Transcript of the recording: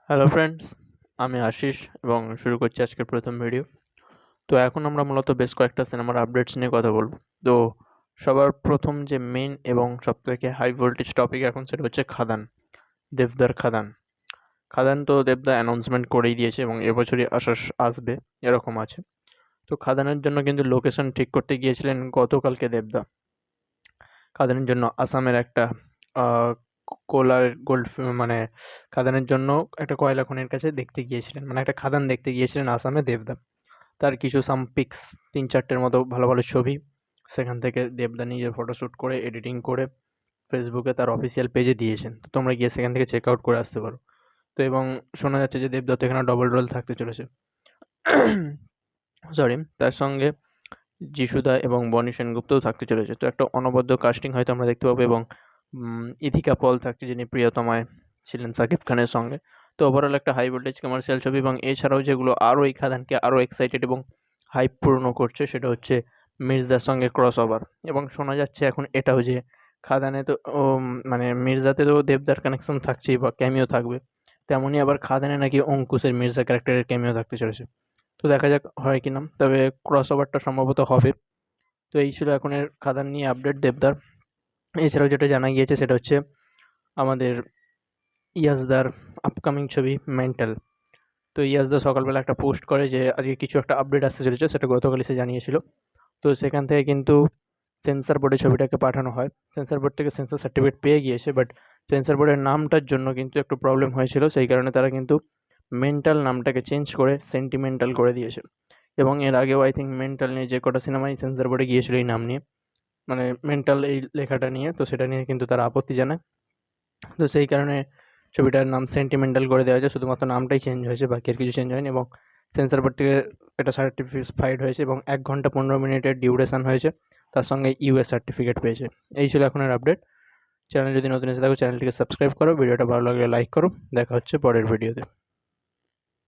Hello friends, আমি আশিস এবং শুরু করছি আজকের প্রথম ভিডিও। তো এখন আমরা মূলত বেশ কয়েকটা সিনেমার আপডেটস নিয়ে কথা বলব। তো সবার প্রথম যে মেইন এবং সবথেকে হাই ভোল্টেজ টপিক এখন সেটা হচ্ছে খাদান, দেবদার খাদান। খাদান তো দেবদা অ্যানাউন্সমেন্ট করেই দিয়েছে এবং এবছরই আসবে এরকম আছে। তো খাদানের জন্য কিন্তু লোকেশন ঠিক করতে গিয়েছিলেন গতকালকে দেবদা। খাদানের জন্য আসামের একটা কোলার গোল্ড মানে খাদানের জন্য একটা কয়লা খনির কাছে দেখতে গিয়েছিলেন, মানে একটা খাদান দেখতে গিয়েছিলেন আসামে দেবদা। তার কিছু সাম পিক্স ৩-৪টের মতো ভালো ভালো ছবি সেখান থেকে দেবদা নিজে ফটোশ্যুট করে এডিটিং করে ফেসবুকে তার অফিসিয়াল পেজে দিয়েছেন। তো তোমরা গিয়ে সেখান থেকে চেক আউট করে আসতে পারো। তো এবং শোনা যাচ্ছে যে দেবদত্ত এখানে ডবল রোল থাকতে চলেছে। সরি, তার সঙ্গে যিশুদা এবং বনি সেনগুপ্তও থাকতে চলেছে। তো একটা অনবদ্য কাস্টিং হয়তো আমরা দেখতে পাবো এবং ইথিকা পল থাকছে, যিনি প্রিয়তমায় ছিলেন সাকিব খানের সঙ্গে। তো ওভারঅল একটা হাই ভোল্টেজ কমার্শিয়াল ছবি এবং এছাড়াও যেগুলো আরও এই খাদানকে আরও এক্সাইটেড এবং হাইপ পূর্ণ করছে সেটা হচ্ছে মির্জার সঙ্গে ক্রস ওভার। এবং শোনা যাচ্ছে এখন এটাও যে খাদানে তো মানে মির্জাতে তো দেবদার কানেকশন থাকছেই বা ক্যামিও থাকবে, তেমনই আবার খাদানে নাকি অঙ্কুশের মির্জা ক্যারেক্টারের ক্যামিও থাকতে চলেছে। তো দেখা যাক হয় কি না, তবে ক্রস ওভারটা সম্ভবত হবে। তো এই ছিল এখনের খাদান নিয়ে আপডেট দেবদার। এছাড়াও যেটা জানা গিয়েছে সেটা হচ্ছে আমাদের ইয়াসদার আপকামিং ছবি মেন্টাল। তো ইয়াসদা সকালবেলা একটা পোস্ট করে যে আজকে কিছু একটা আপডেট আসতে চলেছে, সেটা গতকালই সে জানিয়েছিল। তো সেখান থেকে কিন্তু সেন্সর বোর্ডে ছবিটাকে পাঠানো হয়। সেন্সর বোর্ড থেকে সেন্সর সার্টিফিকেট পেয়ে গিয়েছে, বাট সেন্সর বোর্ডের নামটার জন্য কিন্তু একটু প্রবলেম হয়েছিল, সেই কারণে তারা কিন্তু মেন্টাল নামটাকে চেঞ্জ করে সেন্টিমেন্টাল করে দিয়েছে। এবং এর আগেও আই থিঙ্ক মেন্টাল নিয়ে যে কটা সিনেমাই সেন্সর বোর্ডে গিয়েছিল এই নাম নিয়ে, মানে মেন্টাল এই লেখাটা নিয়ে, তো সেটা নিয়ে কিন্তু তারা আপত্তি জানায়। তো সেই কারণে ছবিটার নাম সেন্টিমেন্টাল করে দেওয়া হয়েছে, শুধুমাত্র নামটাই চেঞ্জ হয়েছে, বাকি আর কিছু চেঞ্জ হয়নি। এবং সেন্সর বোর্ড থেকে এটা সার্টিফাইড হয়েছে এবং ১ ঘন্টা ১৫ মিনিটের ডিউরেশন হয়েছে, তার সঙ্গে ইউএস সার্টিফিকেট পেয়েছে। এই ছিল এখনের আপডেট। চ্যানেল যদি নতুন এসে থাকো চ্যানেলটিকে সাবস্ক্রাইব করো, ভিডিওটা ভালো লাগলে লাইক করো। দেখা হচ্ছে পরের ভিডিওতে।